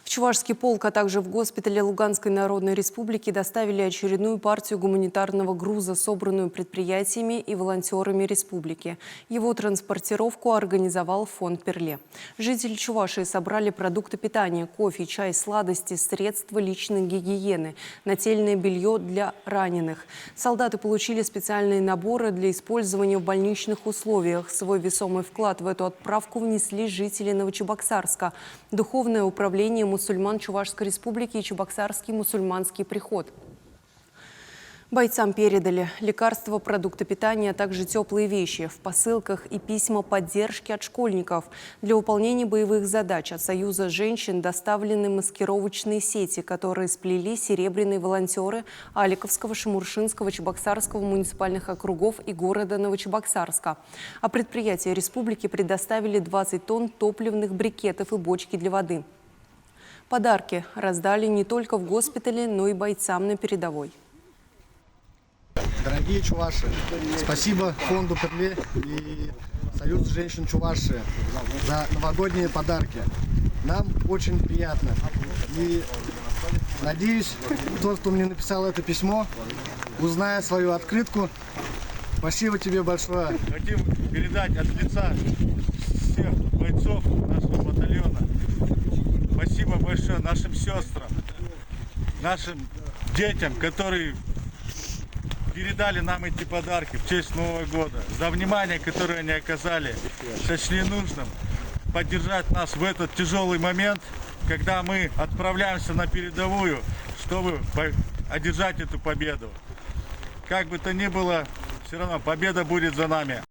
В Чувашский полк, а также в госпитале Луганской Народной Республики доставили очередную партию гуманитарного груза, собранную предприятиями и волонтерами республики. Его транспортировку организовал фонд «Перле». Жители Чувашии собрали продукты питания, кофе, чай, сладости, средства личной гигиены, нательное белье для раненых. Солдаты получили специальные наборы для использования в больничных условиях. Свой весомый вклад в эту отправку внесли жители Новочебоксарска. Духовное управление мусульман Чувашской республики и Чебоксарский мусульманский приход. Бойцам передали лекарства, продукты питания, а также теплые вещи в посылках и письма поддержки от школьников. Для выполнения боевых задач от Союза женщин доставлены маскировочные сети, которые сплели серебряные волонтеры Аликовского, Шамуршинского, Чебоксарского муниципальных округов и города Новочебоксарска. А предприятия республики предоставили 20 тонн топливных брикетов и бочки для воды. Подарки раздали не только в госпитале, но и бойцам на передовой. Дорогие чуваши, спасибо фонду «Перле» и Союзу женщин Чувашии за новогодние подарки. Нам очень приятно. И надеюсь, тот, кто мне написал это письмо, узнает свою открытку. Спасибо тебе большое. Хотим передать от лица всех бойцов нашего батальона. Спасибо большое нашим сестрам, нашим детям, которые передали нам эти подарки в честь Нового года. За внимание, которое они оказали, сочли нужным поддержать нас в этот тяжелый момент, когда мы отправляемся на передовую, чтобы одержать эту победу. Как бы то ни было, все равно победа будет за нами.